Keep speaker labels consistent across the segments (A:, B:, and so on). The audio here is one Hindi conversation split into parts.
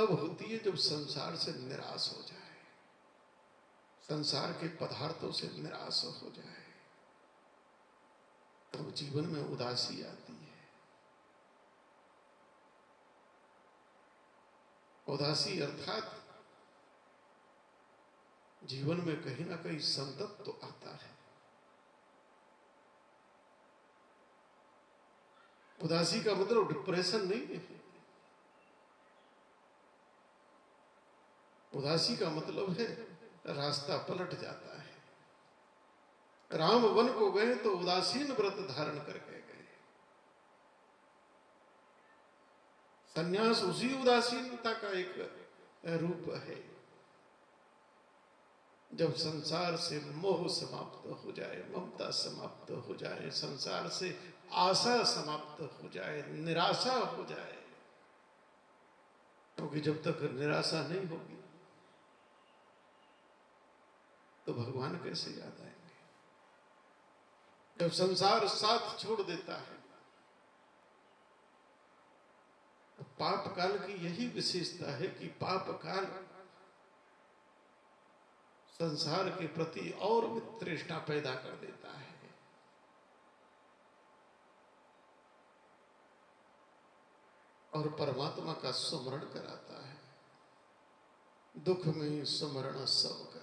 A: तब होती है जब संसार से निराश हो जाए, संसार के पदार्थों से निराश हो जाए, तब जीवन में उदासी आती है। उदासी अर्थात जीवन में कहीं ना कहीं संकट तो आता है। उदासी का मतलब डिप्रेशन नहीं है। उदासी का मतलब है रास्ता पलट जाता है। राम वन को गए तो उदासीन व्रत धारण करके गए। संन्यास उसी उदासीनता का एक रूप है। जब संसार से मोह समाप्त हो जाए, ममता समाप्त हो जाए, संसार से आशा समाप्त हो जाए, निराशा हो जाए, क्योंकि जब तक निराशा नहीं होगी तो भगवान कैसे याद आएंगे। जब संसार साथ छोड़ देता है, तो पाप काल की यही विशेषता है कि पाप काल संसार के प्रति और तृष्णा पैदा कर देता है। और परमात्मा का स्मरण कराता है। दुख में स्मरण सब करे।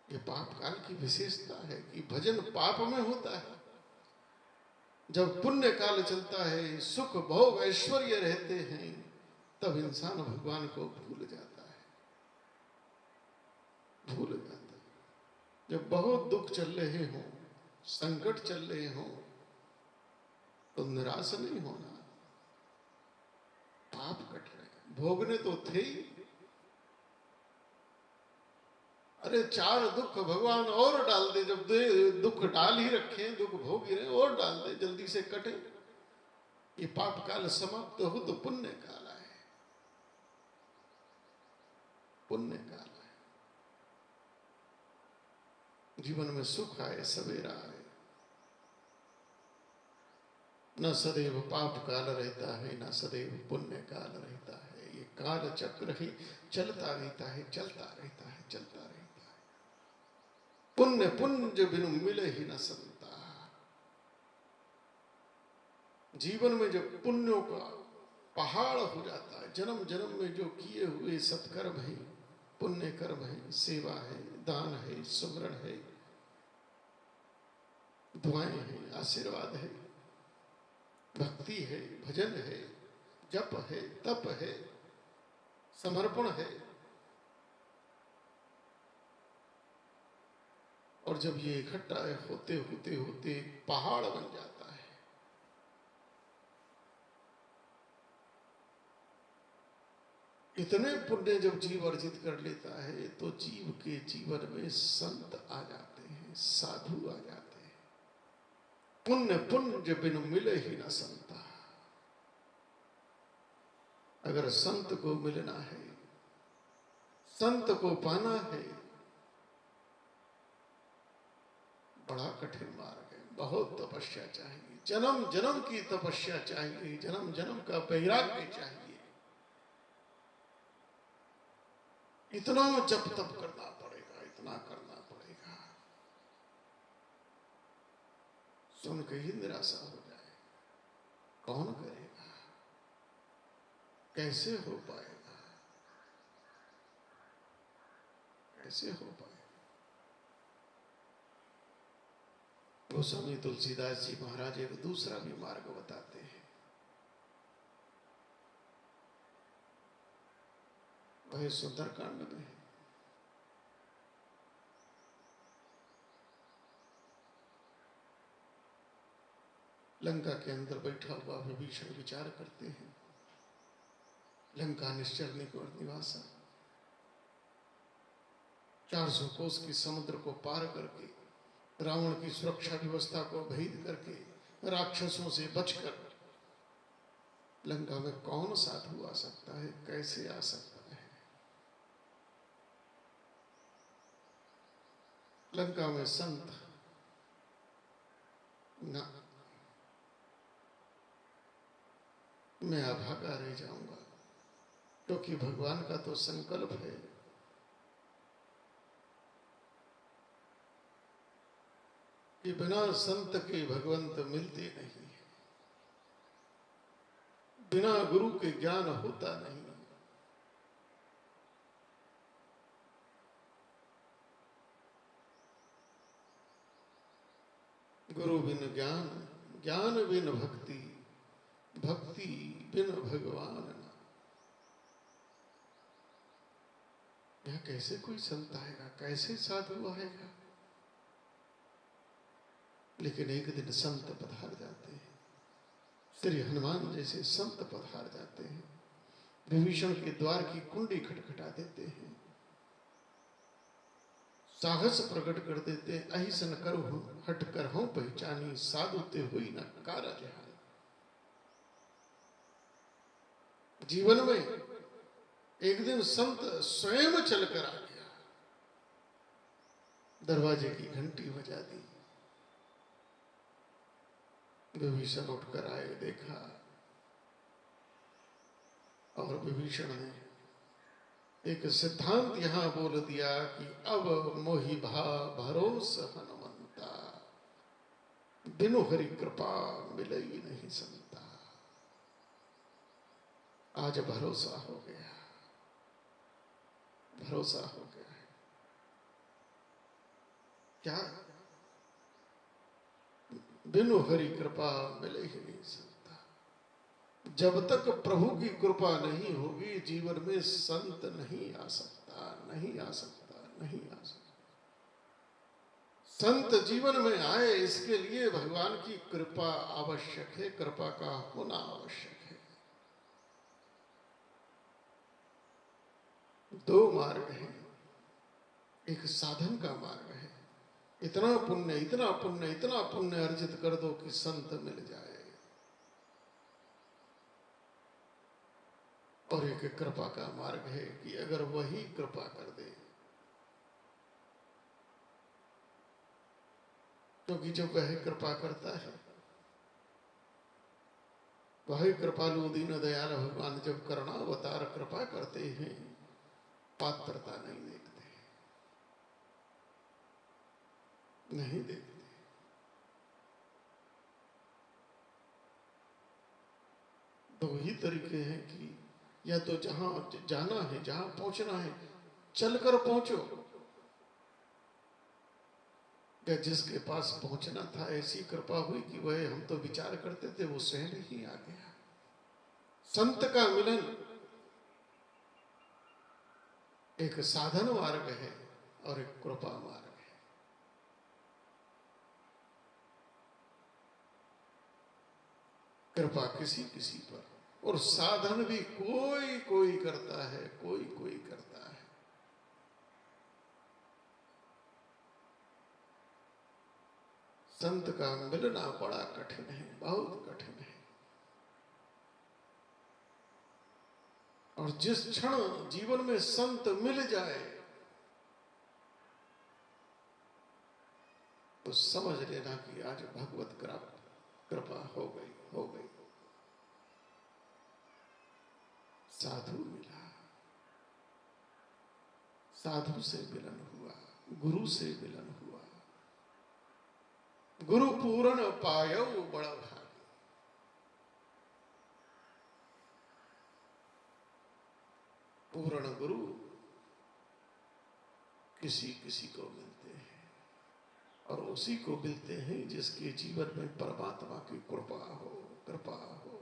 A: ये पाप काल की विशेषता है कि भजन पाप में होता है। जब पुण्य काल चलता है, सुख भोग ऐश्वर्य रहते हैं, तब इंसान भगवान को भूल जाता है, भूल जाता है। जब बहुत दुख चल रहे हों, संकट चल रहे हों, तो निराश नहीं होना। पाप कट रहे, भोगने तो थे ही। अरे 4 दुख भगवान और डाल दे। जब दुख डाल ही रखे, दुख भोग ही रहे, और डाल दे, जल्दी से कटे। ये पाप काल समाप्त हो तो पुण्य काल आए, पुण्य काल आए, जीवन में सुख आए, सवेरा आए। न सदैव पाप काल रहता है, न सदैव पुण्य काल रहता है। ये काल चक्र ही चलता रहता है, चलता रहता है, चलता रहता है। पुण्य पुंज बिनु मिले ही न संता। जीवन में जब पुण्यों का पहाड़ हो जाता है, जन्म जन्म में जो किए हुए सत्कर्म है, पुण्य कर्म है, सेवा है, दान है, सुमरण है, दुआएं हैं, आशीर्वाद है, भक्ति है, भजन है, जप है, तप है, समर्पण है, और जब ये इकट्ठा होते होते होते पहाड़ बन जाता है। इतने पुण्य जब जीव अर्जित कर लेता है, तो जीव के जीवन में संत आ जाते हैं, साधु आ जाते हैं। पुण्य पुंज बिनु मिले ही न संता। अगर संत को मिलना है, संत को पाना है, बड़ा कठिन मार्ग है। बहुत तपस्या चाहिए, जन्म जन्म की तपस्या चाहिए, जन्म जन्म का वैराग्य चाहिए। इतना जप तप करना पड़ेगा, इतना करना पड़ेगा, सुन के ही निराशा हो जाए। कौन करेगा? कैसे हो पाएगा? कैसे हो पाएगा? गोस्वामी तुलसीदास जी महाराज एक दूसरा भी मार्ग बताते हैं। वह सुंदरकांड में है। लंका के अंदर बैठा हुआ विभीषण विचार करते हैं। लंका निश्चर निवासा, 400 कोस की समुद्र को पार करके, रावण की सुरक्षा व्यवस्था को भेद करके, राक्षसों से बचकर लंका में कौन साधु आ सकता है? कैसे आ सकता है? लंका में संत ना, मैं अभागा रह जाऊंगा, क्योंकि भगवान का तो संकल्प है कि बिना संत के भगवंत मिलते नहीं, बिना गुरु के ज्ञान होता नहीं। गुरु बिन ज्ञान, ज्ञान बिन भक्ति, भक्ति बिन भगवान ना। यह कैसे कोई संत आएगा, कैसे साधु आएगा? लेकिन एक दिन संत पधार जाते हैं, श्री हनुमान जैसे संत पधार जाते हैं, विभीषण के द्वार की कुंडी खटखटा देते हैं, साहस प्रकट कर देते हैं। अहिसन कर हट कर हूं पहचानी, साधु ते हुई न कारज हानि। जीवन में एक दिन संत स्वयं चलकर आ गया, दरवाजे की घंटी बजा दी। विभीषण उठकर आए, देखा, और विभीषण ने एक सिद्धांत यहां बोल दिया कि अब मोहि भा भरोस हनुमंता, बिनु हरि कृपा मिले ही नहीं संता। आज भरोसा हो गया, भरोसा हो गया है। क्या? बिनु हरि कृपा मिले ही नहीं संता। जब तक प्रभु की कृपा नहीं होगी, जीवन में संत नहीं आ सकता, नहीं आ सकता, नहीं आ सकता। संत जीवन में आए, इसके लिए भगवान की कृपा आवश्यक है, कृपा का होना आवश्यक है। दो मार्ग हैं, एक साधन का मार्ग है, इतना पुण्य, इतना पुण्य, इतना पुण्य अर्जित कर दो कि संत मिल जाए, और एक कृपा का मार्ग है कि अगर वही कृपा कर दे, क्योंकि जब वह कृपा करता है, वही कृपालु दीन दयाल भगवान जब करुणावतार कृपा करते हैं, पात्रता नहीं देखते, नहीं देखते। दो ही तरीके हैं कि या तो जहां जाना है, जहां पहुंचना है, चलकर पहुंचो, या जिसके पास पहुंचना था ऐसी कृपा हुई कि वह, हम तो विचार करते थे, वो स्वयं ही आ गया। संत का मिलन एक साधन मार्ग है और एक कृपा मार्ग है। कृपा किसी किसी पर, और साधन भी कोई कोई करता है, कोई कोई करता है। संत का मिलना बड़ा कठिन है, बहुत कठिन है। और जिस क्षण जीवन में संत मिल जाए, तो समझ लेना कि आज भगवत कृपा हो गई, हो गई। साधु मिला, साधु से मिलन हुआ, गुरु से मिलन हुआ। गुरु पूर्ण पायो बड़ा भाग। पूर्ण गुरु किसी किसी को मिलते हैं, और उसी को मिलते हैं जिसके जीवन में परमात्मा की कृपा हो, कृपा हो।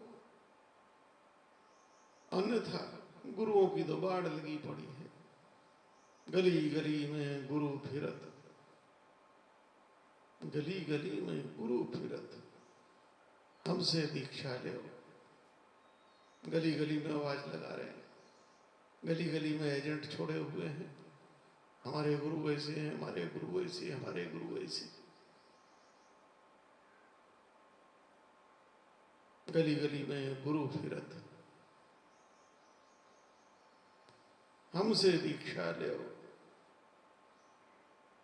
A: अन्यथा गुरुओं की तो बाढ़ लगी पड़ी है, गली गली में गुरु फिरत, गली गली में गुरु फिरत, हमसे दीक्षा ले। गली गली में आवाज लगा रहे हैं, गली गली में एजेंट छोड़े हुए हैं, हमारे गुरु ऐसे हैं, हमारे गुरु ऐसे, हमारे गुरु ऐसे। गली गली में गुरु फिरत, हमसे दीक्षा ले,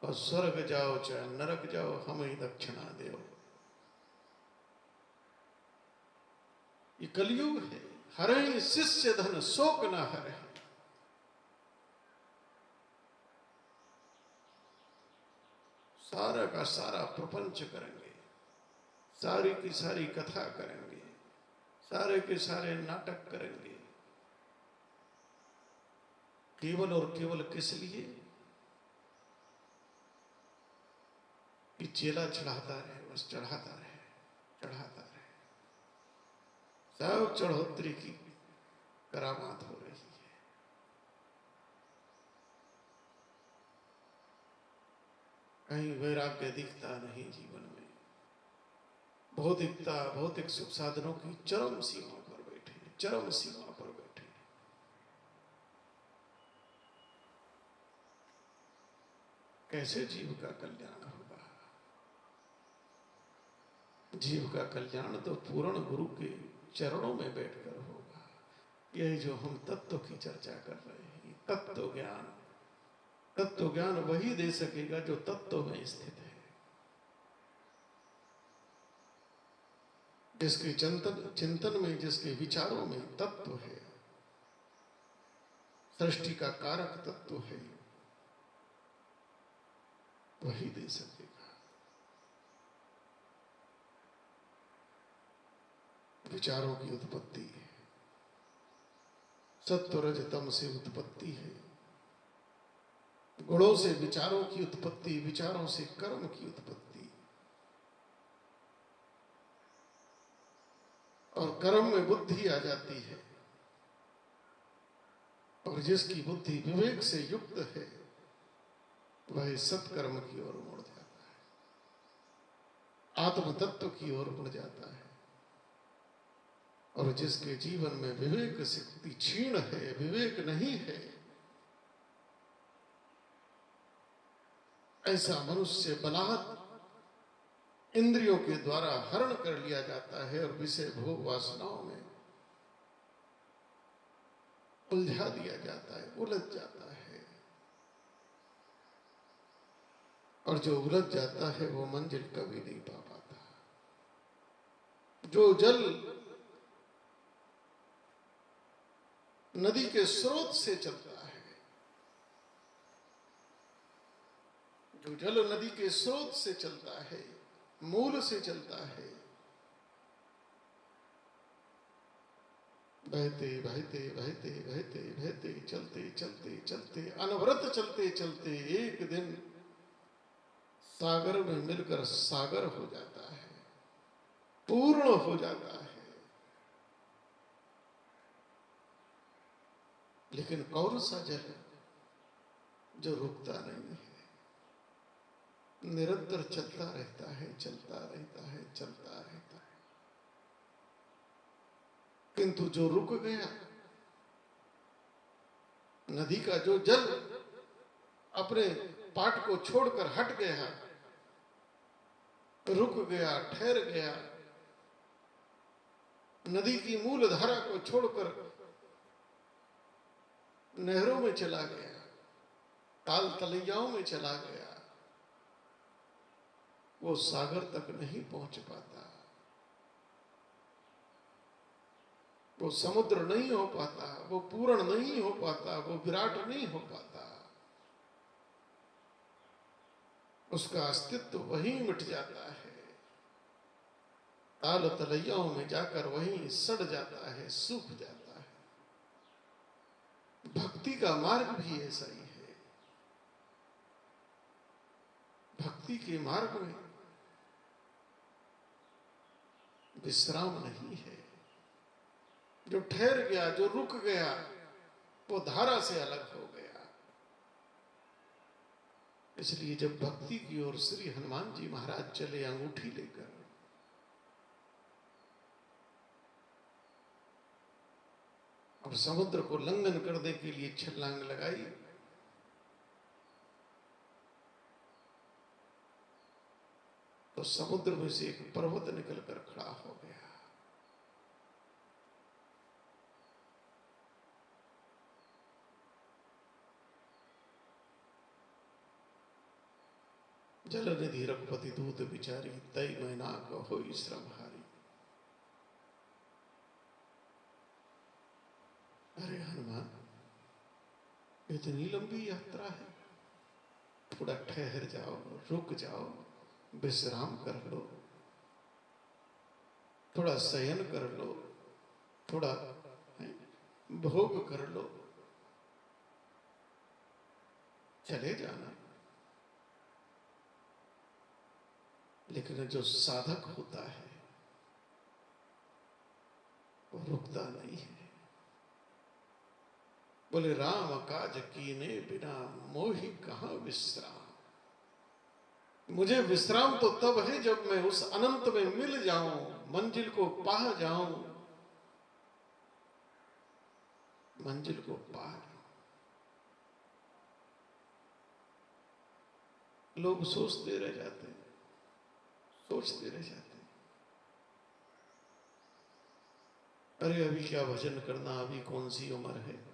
A: और स्वर्ग जाओ चाहे नरक जाओ, हमें दक्षिणा दो। ये कलयुग है। हरे शिष्य धन शोक न हरे। सारा का सारा प्रपंच करेंगे, सारी की सारी कथा करेंगे, सारे के सारे नाटक करेंगे, केवल और केवल किस लिए कि चेला चढ़ाता रहे, बस चढ़ाता रहे, चढ़ाता रहे। सब चढ़ोतरी की करामात हो रही है। कहीं वैराग्य दिखता नहीं जीवन में। भौतिकता, भौतिक सुख साधनों की चरम सीमा पर बैठे, चरम सीमा पर बैठे। कैसे जीव का कल्याण होगा? जीव का कल्याण तो पूर्ण गुरु के चरणों में बैठकर होगा। यही जो हम तत्व की चर्चा कर रहे हैं, तत्व ज्ञान। तत्व ज्ञान वही दे सकेगा जो तत्व में स्थित है, जिसके चिंतन में, जिसके विचारों में तत्व है, सृष्टि का कारक तत्व है, वही दे सकेगा। विचारों की उत्पत्ति है, सत्व रज तम से उत्पत्ति है। गुणों से विचारों की उत्पत्ति, विचारों से कर्म की उत्पत्ति, और कर्म में बुद्धि आ जाती है। और जिसकी बुद्धि विवेक से युक्त है वह सत्कर्म की ओर मुड़ जाता है, आत्म तत्व की ओर मुड़ जाता है। और जिसके जीवन में विवेक शक्ति क्षीण है, विवेक नहीं है, ऐसा मनुष्य बलात् इंद्रियों के द्वारा हरण कर लिया जाता है और विषय भोग वासनाओं में उलझा दिया जाता है, उलझ जाता है। और जो उलझ जाता है वो मंजिल कभी नहीं पा पाता। जो जल नदी के स्रोत से चलता है, जो जल नदी के स्रोत से चलता है, मूल से चलता है, बहते बहते बहते बहते बहते चलते चलते चलते अनवरत चलते चलते एक दिन सागर में मिलकर सागर हो जाता है, पूर्ण हो जाता है। लेकिन कौन सा जल जो रुकता नहीं है, निरंतर चलता रहता है, चलता रहता है, चलता रहता है। किंतु जो रुक गया, नदी का जो जल अपने पाट को छोड़कर हट गया, रुक गया, ठहर गया, नदी की मूल धारा को छोड़कर नहरों में चला गया, ताल तलैयाओं में चला गया, वो सागर तक नहीं पहुंच पाता, वो समुद्र नहीं हो पाता, वो पूर्ण नहीं हो पाता, वो विराट नहीं हो पाता। उसका अस्तित्व वहीं मिट जाता है, ताल तलैयाओं में जाकर वहीं सड़ जाता है, सूख जाता है। भक्ति का मार्ग भी ऐसा ही है। भक्ति के मार्ग में विश्राम नहीं है। जो ठहर गया, जो रुक गया, वो धारा से अलग हो गया। इसलिए जब भक्ति की ओर श्री हनुमान जी महाराज चले अंगूठी लेकर, और समुद्र को लंघन करने के लिए छलांग लगाई, तो समुद्र में से एक पर्वत निकलकर खड़ा हो गया। जल निधि रघुपति दूत बिचारी, तय मैना को होई श्रम हारी। इतनी लंबी यात्रा है, थोड़ा ठहर जाओ, रुक जाओ, विश्राम कर लो, थोड़ा शयन कर लो, थोड़ा भोग कर लो, चले जाना। लेकिन जो साधक होता है वो रुकता नहीं है। बोले राम काज कीने बिना मोहि कहां विश्राम। मुझे विश्राम तो तब है जब मैं उस अनंत में मिल जाऊं, मंजिल को पा जाऊं, मंजिल को पार। लोग सोचते रह जाते हैं, सोचते रह जाते हैं, अरे अभी क्या भजन करना, अभी कौन सी उम्र है,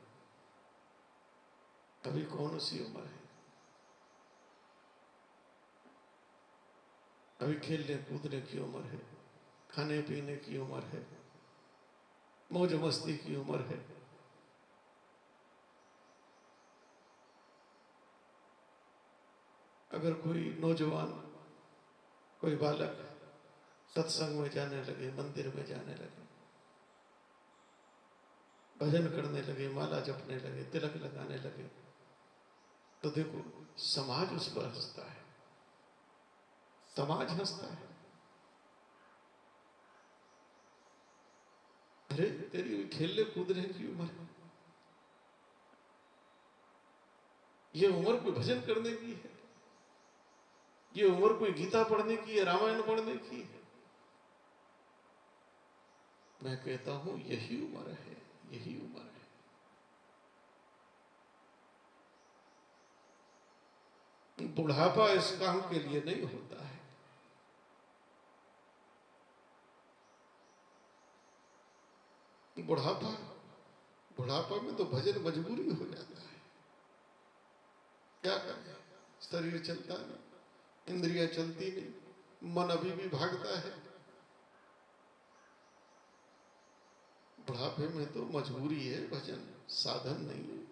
A: अभी कौन सी उम्र है, अभी खेलने कूदने की उम्र है, खाने पीने की उम्र है, मौज मस्ती की उम्र है। अगर कोई नौजवान, कोई बालक सत्संग में जाने लगे, मंदिर में जाने लगे, भजन करने लगे, माला जपने लगे, तिलक लगाने लगे, तो देखो समाज उस पर हंसता है, समाज हंसता है। अरे तेरी खेलने कूदने की उम्र है, ये उम्र कोई भजन करने की है, ये उम्र कोई गीता पढ़ने की है, रामायण पढ़ने की है। मैं कहता हूं यही उम्र है, यही उम्र है। बुढ़ापा इस काम के लिए नहीं होता है। बुढ़ापा में तो भजन मजबूरी हो जाता है। क्या करें, शरीर चलता नहीं, इंद्रियां चलती नहीं, मन अभी भी भागता है। बुढ़ापे में तो मजबूरी है, भजन साधन नहीं है।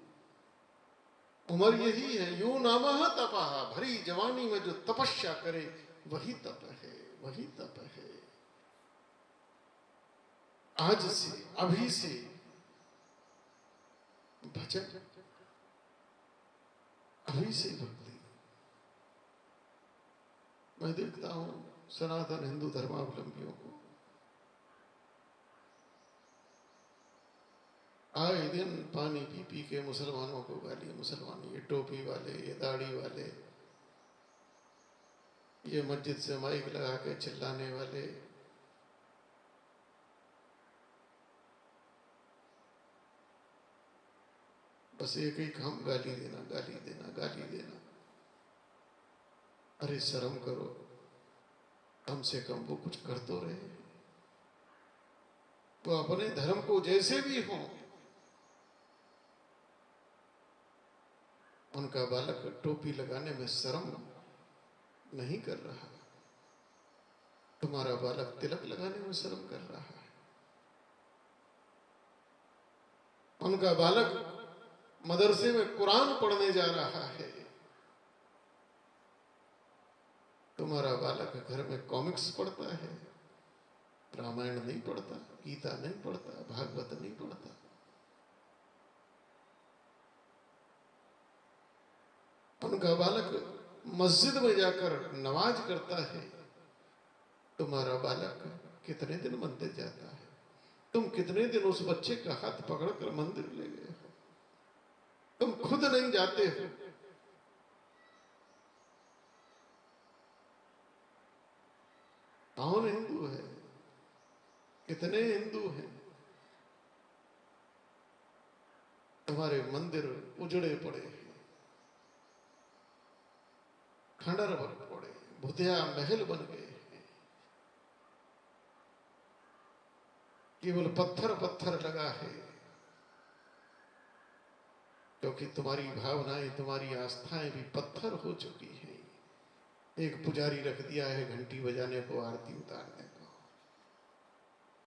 A: उम्र यही है, यूं नामः तपाहा, भरी जवानी में जो तपस्या करे वही तप है, वही तप है। आज से, अभी से भजन, अभी से भक्ति। मैं देखता हूं सनातन हिंदू धर्मावलंबियों को, आए दिन पानी पी पी के मुसलमानों को गाली, मुसलमान ये टोपी वाले, ये दाढ़ी वाले, ये मस्जिद से माइक लगा के चिल्लाने वाले, बस एक ही काम, गाली देना, गाली देना, गाली देना। अरे शर्म करो, कम से कम वो कुछ कर तो रहे। वो अपने धर्म को जैसे भी हो, उनका बालक टोपी लगाने में शर्म नहीं कर रहा, तुम्हारा बालक तिलक लगाने में शर्म कर रहा है। उनका बालक मदरसे में कुरान पढ़ने जा रहा है, तुम्हारा बालक घर में कॉमिक्स पढ़ता है, रामायण नहीं पढ़ता, गीता नहीं पढ़ता, भागवत नहीं पढ़ता। उनका बालक मस्जिद में जाकर नमाज करता है, तुम्हारा बालक कितने दिन मंदिर जाता है, तुम कितने दिन उस बच्चे का हाथ पकड़कर मंदिर ले गए हो, तुम खुद नहीं जाते हो। कौन हिंदू है, कितने हिंदू हैं, तुम्हारे मंदिर उजड़े पड़े हैं, खंडर बन पड़े, भुतिया महल बन गए हैं, केवल पत्थर पत्थर लगा है, क्योंकि तुम्हारी भावनाएं, तुम्हारी आस्थाएं भी पत्थर हो चुकी हैं। एक पुजारी रख दिया है घंटी बजाने को, आरती उतारने को।